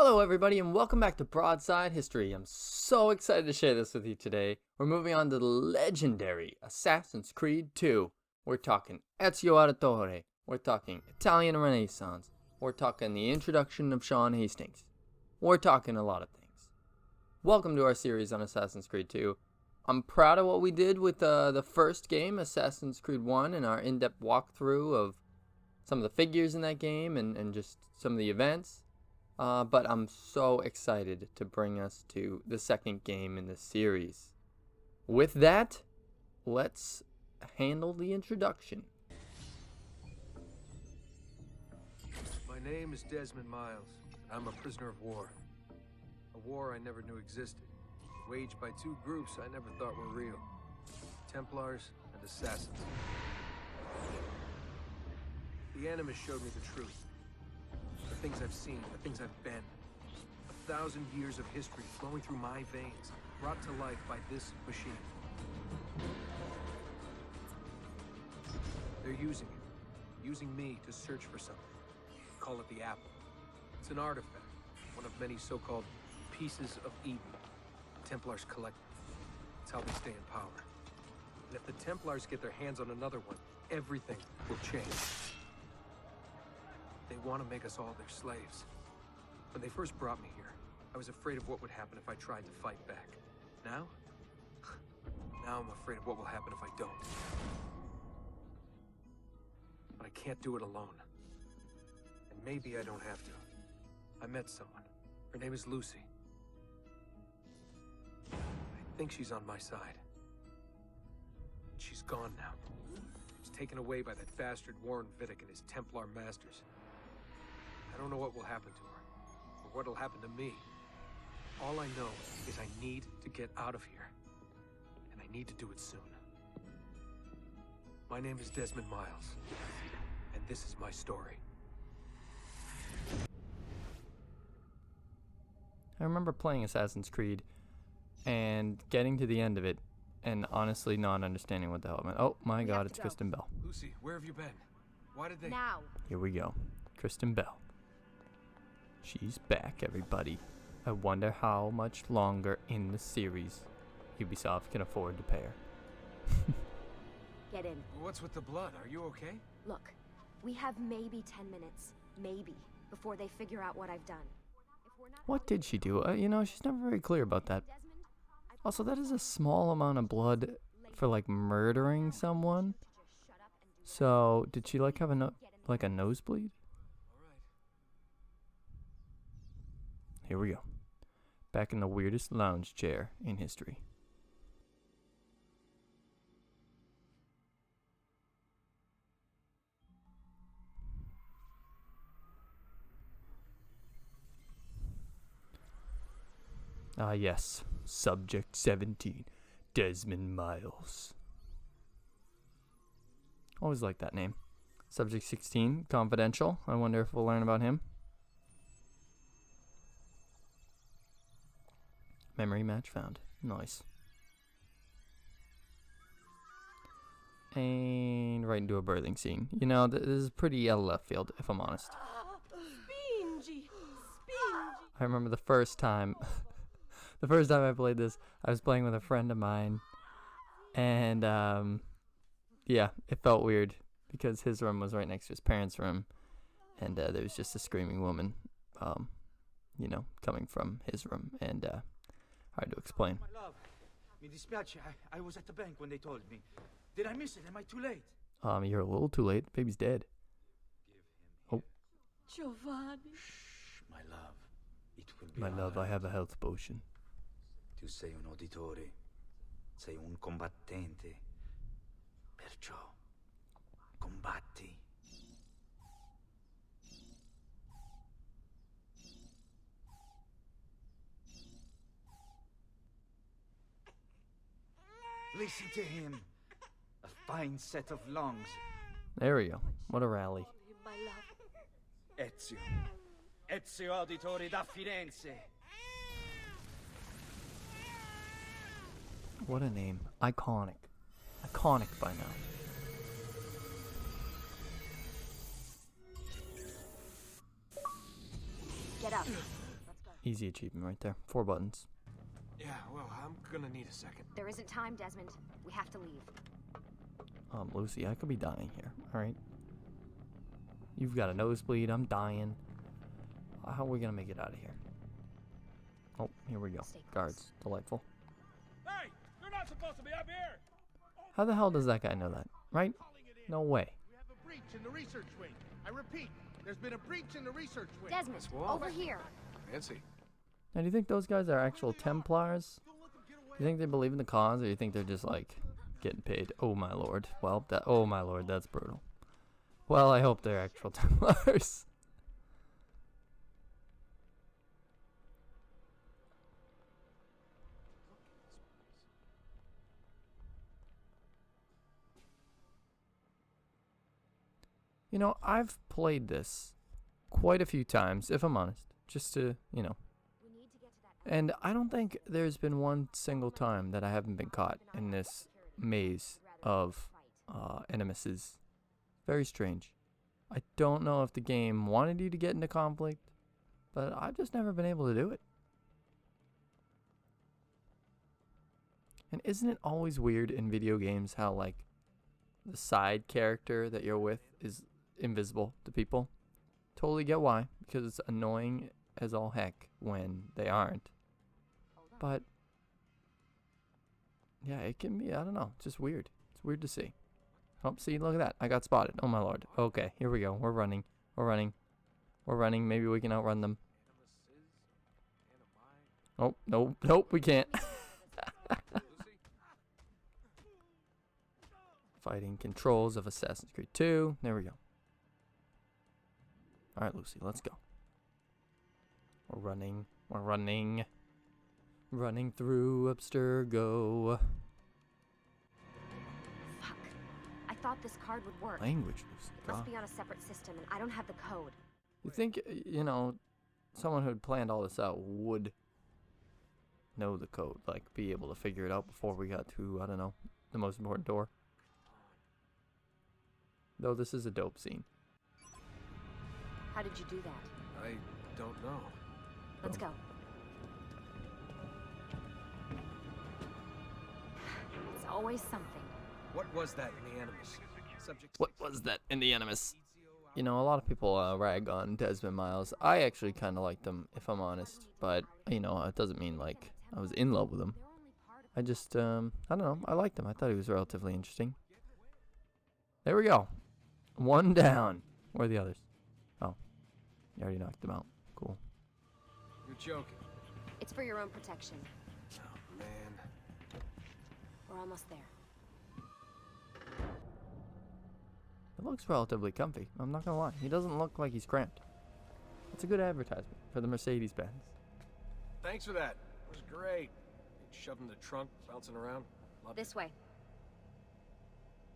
Hello everybody and welcome back to Broadside History. I'm so excited to share this with you today. We're moving on to the legendary Assassin's Creed 2. We're talking Ezio Auditore. We're talking Italian Renaissance. We're talking the introduction of Sean Hastings. We're talking a lot of things. Welcome to our series on Assassin's Creed 2. I'm proud of what we did with the first game, Assassin's Creed 1, and our in-depth walkthrough of some of the figures in that game and just some of the events. But I'm so excited to bring us to the second game in this series. With that, let's handle the introduction. My name is Desmond Miles. I'm a prisoner of war. A war I never knew existed, waged by two groups I never thought were real. Templars and Assassins. The Animus showed me the truth. The things I've seen, the things I've been. 1,000 years of history flowing through my veins, brought to life by this machine. They're using it. Using me to search for something. Call it the Apple. It's an artifact. One of many so-called pieces of Eden. Templars collect them. It's how they stay in power. And if the Templars get their hands on another one, everything will change. They want to make us all their slaves. When they first brought me here, I was afraid of what would happen if I tried to fight back. Now? Now I'm afraid of what will happen if I don't. But I can't do it alone. And maybe I don't have to. I met someone. Her name is Lucy. I think she's on my side. She's gone now. She's taken away by that bastard Warren Vidic and his Templar masters. I don't know what will happen to her, or what will happen to me. All I know is I need to get out of here, and I need to do it soon. My name is Desmond Miles, and this is my story. I remember playing Assassin's Creed and getting to the end of it and honestly not understanding what the hell it meant. Oh my god, it's Kristen Bell. Lucy, where have you been? Why did they... Now. Here we go. Kristen Bell. She's back, everybody. I wonder how much longer in the series Ubisoft can afford to pay her. Get in. What's with the blood? Are you okay? Look, we have maybe 10 minutes, maybe, before they figure out what I've done. If we're not What did she do? She's never very clear about that. Desmond, Also, that is a small amount of blood for, like, murdering someone. So, did she, like, have a nosebleed? Here we go. Back in the weirdest lounge chair in history. Ah, yes. Subject 17. Desmond Miles. Always like that name. Subject 16. Confidential. I wonder if we'll learn about him. Memory match found. Nice. And right into a birthing scene. This is pretty left field, if I'm honest. Spingy! I remember the first time I played this, I was playing with a friend of mine. And, yeah, it felt weird because his room was right next to his parents' room. And there was just a screaming woman, coming from his room. And, hard to explain. My love, mi dispiace. I was at the bank when they told me. Did I miss it? Am I too late? You're a little too late. Baby's dead. Give him Giovanni. Shh, my love. It will be My love, I alright. have a health potion. Tu sei un uditore. Sei un combattente. Perciò, combatti. Listen to him. A fine set of lungs. There we go. What a rally. My love. Ezio. Ezio Auditore da Firenze. What a name. Iconic. Iconic by now. Get up. Easy achievement right there. 4 buttons. Yeah, well, I'm gonna need a second. There isn't time, Desmond. We have to leave. Lucy, I could be dying here. All right. You've got a nosebleed. I'm dying. How are we gonna make it out of here? Oh, here we go. Stay close. Guards. Delightful. Hey, you're not supposed to be up here. How the hell does that guy know that? Right? No way. We have a breach in the research wing. I repeat, there's been a breach in the research wing. Desmond, wall? over here. Fancy. Now, do you think those guys are actual Templars? Do you think they believe in the cause, or do you think they're just like getting paid? Oh my lord. Well, oh my lord, that's brutal. Well, I hope they're actual Templars. You know, I've played this quite a few times, if I'm honest, just to, We need to get to that. and I don't think there's been one single time that I haven't been caught in this maze of enemies. Very strange. I don't know if the game wanted you to get into conflict, but I've just never been able to do it. And isn't it always weird in video games how, like, the side character that you're with is invisible to people? Totally get why, because it's annoying as all heck when they aren't. But, yeah, it can be, I don't know, just weird. It's weird to see. Oh, see, look at that. I got spotted. Oh, my lord. Okay, here we go. We're running. We're running. We're running. Maybe we can outrun them. Oh, no. Nope, we can't. Fighting controls of Assassin's Creed 2. There we go. Alright, Lucy, let's go. We're running. We're running. Running through Abstergo. Fuck. I thought this card would work. Language, Lucy. Must God. be on a separate system, and I don't have the code. You think, you know, someone who had planned all this out would know the code, like be able to figure it out before we got to, I don't know, the most important door. Though this is a dope scene. How did you do that? I don't know. Let's go. It's always something. What was that in the Animus? Subject What was that in the Animus? You know, a lot of people rag on Desmond Miles. I actually kind of liked him, if I'm honest. But, you know, it doesn't mean, like, I was in love with him. I just, I don't know. I liked him. I thought he was relatively interesting. There we go. One down. Where are the others? Oh. You already knocked them out. Cool. You're joking. It's for your own protection. Oh, man. We're almost there. It looks relatively comfy. I'm not gonna lie. He doesn't look like he's cramped. It's a good advertisement for the Mercedes-Benz. Thanks for that. It was great. Shoved in the trunk, bouncing around. Loved This it. way.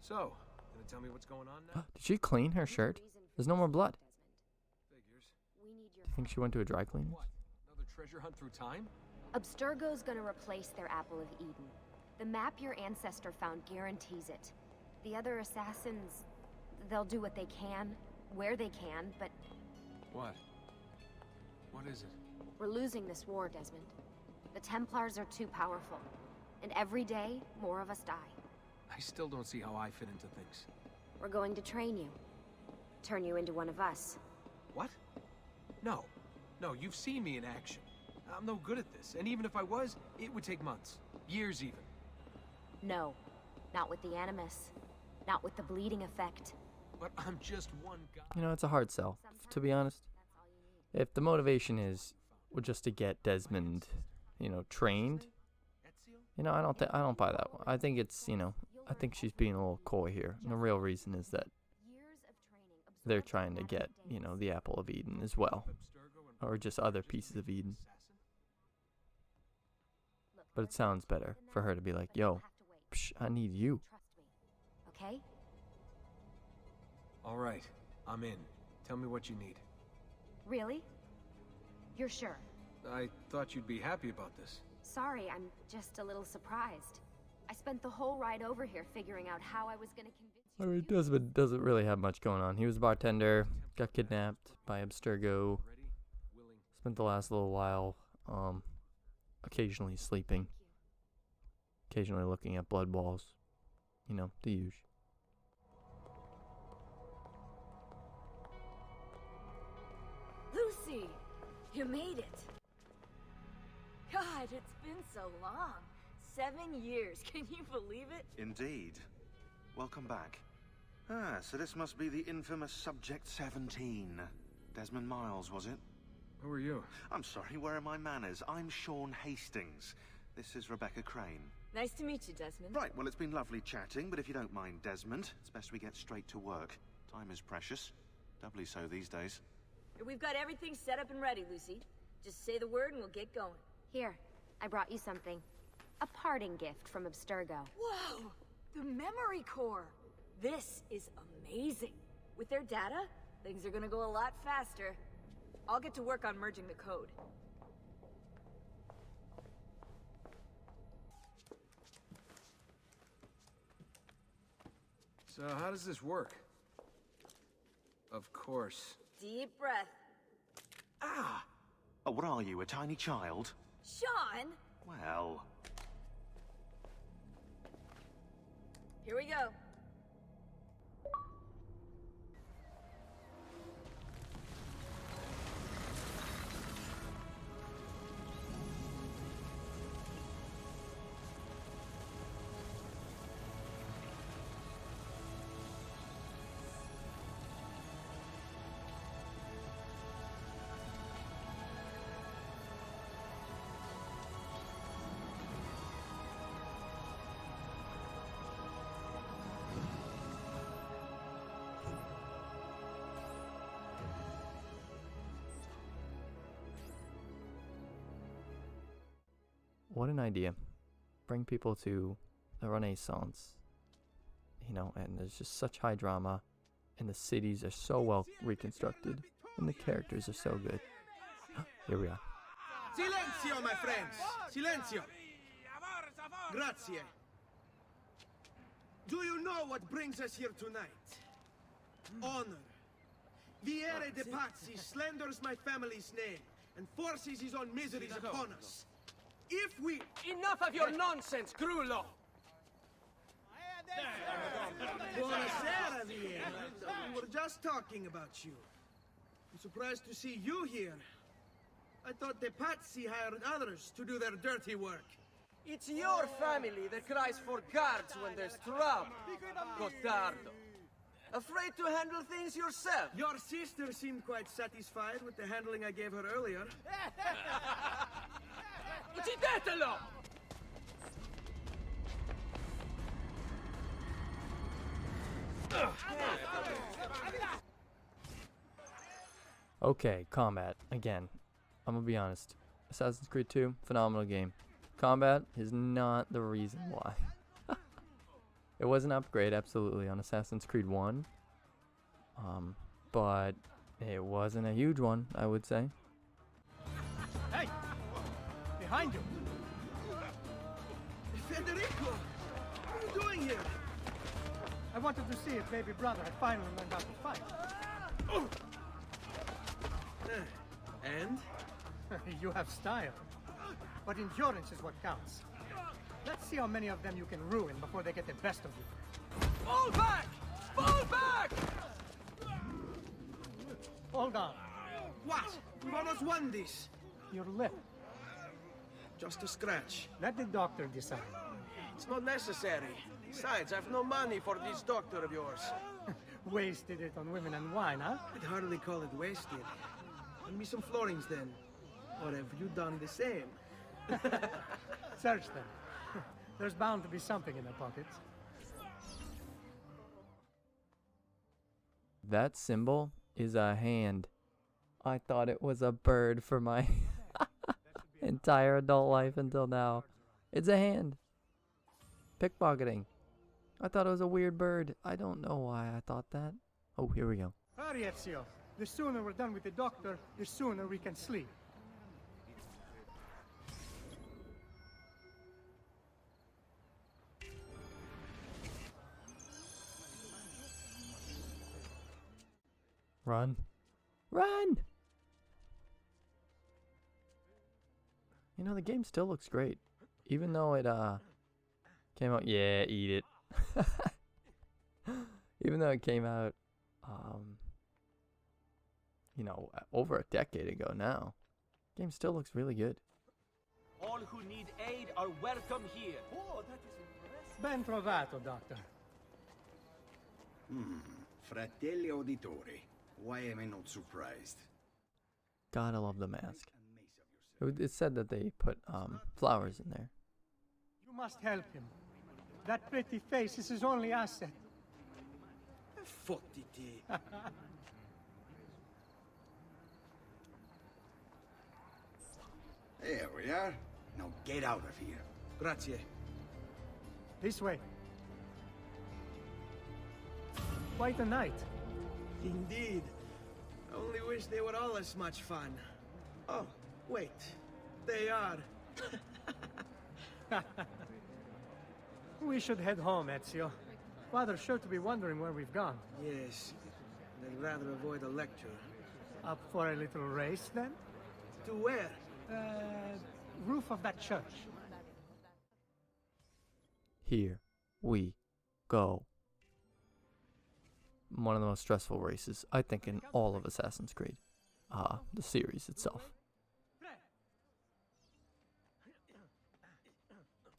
So, gonna tell me what's going on now? Did she clean her shirt? There's no more blood. Figures. We need your Do you think she went to a dry cleaner? What? Another treasure hunt through time? Abstergo's gonna replace their Apple of Eden. The map your ancestor found guarantees it. The other assassins, they'll do what they can, where they can, but What? What is it? we're losing this war, Desmond. The Templars are too powerful, and every day, more of us die. I still don't see how I fit into things. We're going to train you. Turn you into one of us. What? No. No, you've seen me in action. I'm no good at this, and even if I was, it would take months. Years even. No, not with the Animus. Not with the bleeding effect. But I'm just one guy. You know, it's a hard sell, to be honest. That's all you need. If the motivation is just to get Desmond, you know, trained, Ezio? you know, I don't buy that one. I think it's, you know, I think she's being a little coy here. And the real reason is that Years of training they're absorbed trying to in get, you know, the Apple of Eden as well, Abstergo and or just other pieces of Eden. assassin? Look, But it sounds better for her to be like, yo, psh, I need you. trust me. Okay? All right, I'm in. Tell me what you need. Really? You're sure? I thought you'd be happy about this. Sorry, I'm just a little surprised. I spent the whole ride over here figuring out how I was gonna convince you. I mean, Desmond doesn't really have much going on. He was a bartender, got kidnapped by Abstergo, Ready, willing, Spent the last little while occasionally sleeping, occasionally looking at blood balls. You know, the usual. Lucy, you made it. God, it's been so long. 7 years, can you believe it? Indeed. Welcome back. Ah, so this must be the infamous Subject 17. Desmond Miles, was it? Who are you? I'm sorry, where are my manners? I'm Sean Hastings. This is Rebecca Crane. Nice to meet you, Desmond. Right, well, it's been lovely chatting, but if you don't mind, Desmond, it's best we get straight to work. Time is precious. Doubly so these days. We've got everything set up and ready, Lucy. Just say the word and we'll get going. Here, I brought you something. A parting gift from Abstergo. Whoa! The memory core! This is amazing. With their data, things are gonna go a lot faster. I'll get to work on merging the code. So, how does this work? Of course. Deep breath. Ah! Oh, what are you, a tiny child? Sean! Well... Here we go. What an idea. Bring people to the Renaissance. You know, and there's just such high drama, and the cities are so well reconstructed, and the characters are so good. Here we are. Silenzio, my friends! Silenzio! Grazie. Do you know what brings us here tonight? Honor. Viere de Pazzi slanders my family's name and forces his own miseries upon us. If we... Enough of your nonsense, Grullo! Buonasera, Viera. We were just talking about you. I'm surprised to see you here. I thought the Pazzi hired others to do their dirty work. It's your family that cries for guards when there's trouble, Gotardo. Afraid to handle things yourself? Your sister seemed quite satisfied with the handling I gave her earlier. Uccidetelo! Okay, combat. Again, I'm gonna be honest. Assassin's Creed 2, phenomenal game. Combat is not the reason why. It was an upgrade, absolutely, on Assassin's Creed 1. But it wasn't a huge one, I would say. Hey! Behind you! Federico! What are you doing here? I wanted to see if baby brother had finally learned how to fight. And? You have style. But endurance is what counts. Let's see how many of them you can ruin before they get the best of you. Fall back! Fall back! Hold on. What? We've almost won this. Your lip. Just a scratch. Let the doctor decide. It's not necessary. Besides, I've no money for this doctor of yours. Wasted it on women and wine, huh? I'd hardly call it wasted. Lend me some florins then. Or have you done the same? Search them. There's bound to be something in their pockets. That symbol is a hand. I thought it was a bird for my entire adult life until now. It's a hand. Pickpocketing. I thought it was a weird bird. I don't know why I thought that. Oh, here we go. Hurry, Ezio. The sooner we're done with the doctor, the sooner we can sleep. Run. Run! You know, the game still looks great. Even though it came out, yeah, eat it. Even though it came out you know, over a decade ago now. Game still looks really good. All who need aid are welcome here. Oh, that is impressive. Ben trovato, Doctor. Fratelli auditori, why am I not surprised? God, I love the mask. It said that they put flowers in there. You must help him. That pretty face is his only asset. Fottiti. There we are. Now get out of here. Grazie. This way. Quite a night. Indeed. I only wish they were all as much fun. Oh, wait. They are. We should head home, Ezio. Father's sure to be wondering where we've gone. Yes. I'd rather avoid a lecture. Up for a little race, then? To where? Roof of that church. Here we go. One of the most stressful races, I think, in all of Assassin's Creed. The series itself.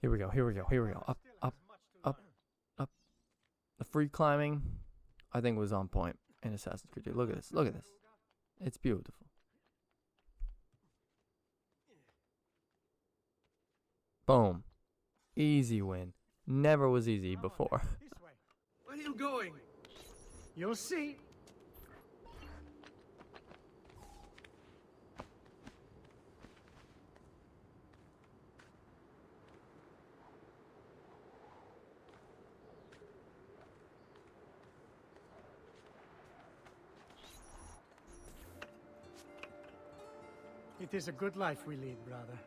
Here we go, here we go, here we go. Up, up, up, up. The free climbing, I think, was on point in Assassin's Creed 2. Look at this, look at this. It's beautiful. Boom. Easy win. Never was easy before. This way. Where are you going? You'll see. It is a good life we lead, brother.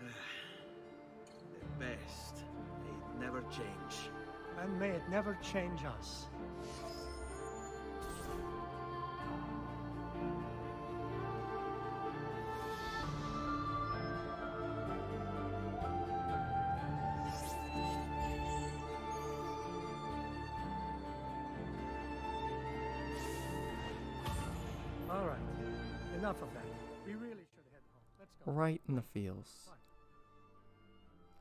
The best. They'd never change. And may it never change us. All right. Enough of that. We really should head home. Let's go. Right in the feels.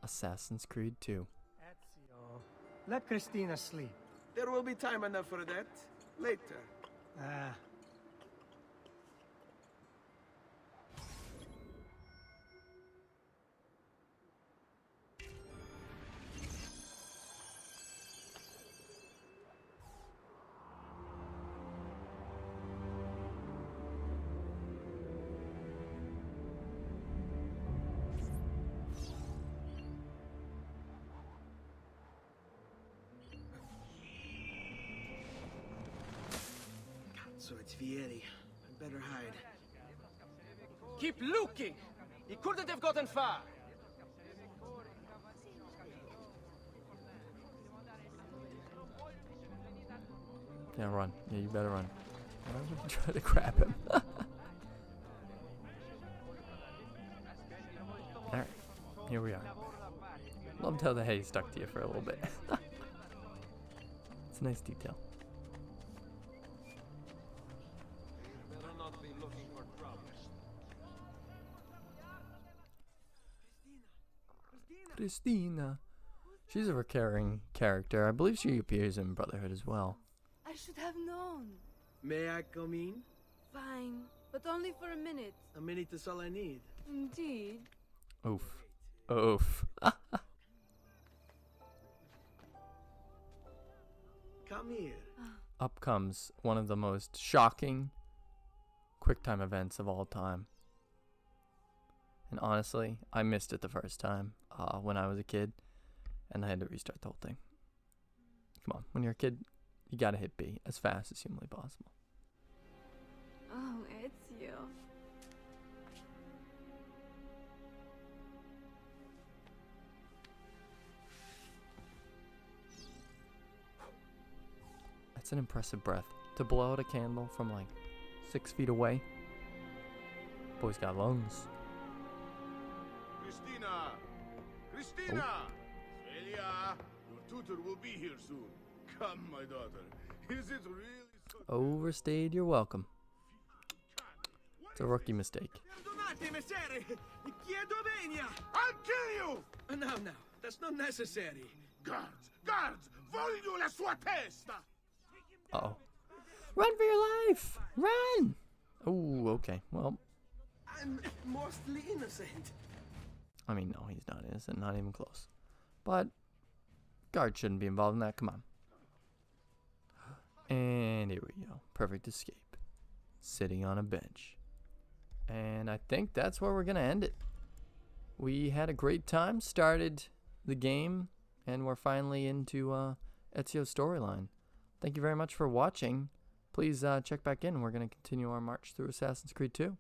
Assassin's Creed 2. Ezio, let Christina sleep. There will be time enough for that. Later. Ah. So it's Vieri. I'd better hide. Keep looking! He couldn't have gotten far! Yeah, run. Yeah, you better run. Why would you try to grab him? Alright, here we are. Loved how the hay stuck to you for a little bit. It's a nice detail. Better not be looking for trouble. Christina. She's a recurring character. I believe she appears in Brotherhood as well. I should have known. May I come in? Fine, but only for a minute. A minute is all I need. Indeed. Oof. Oof. Come here. Up comes one of the most shocking QuickTime events of all time. And honestly, I missed it the first time when I was a kid, and I had to restart the whole thing. Come on, when you're a kid, you gotta hit B as fast as humanly possible. Oh, Ezio. That's an impressive breath. To blow out a candle from like 6 feet away. Boy's got lungs. Christina! Christina! Celia! Your tutor will be here soon. Come, my daughter. Is it really so... Overstayed your welcome. It's a rookie mistake. Perdonate, messere! Chiedo venia! I'll kill you! No, that's not necessary. Guards! Guards! Voglio la sua testa! Uh-oh. Run for your life! Run! Oh, okay. Well, I'm mostly innocent. I mean, no, he's not innocent. Not even close. But guards shouldn't be involved in that. Come on. And here we go. Perfect escape. Sitting on a bench. And I think that's where we're going to end it. We had a great time. Started the game. And we're finally into Ezio's storyline. Thank you very much for watching. Please check back in. We're going to continue our march through Assassin's Creed 2.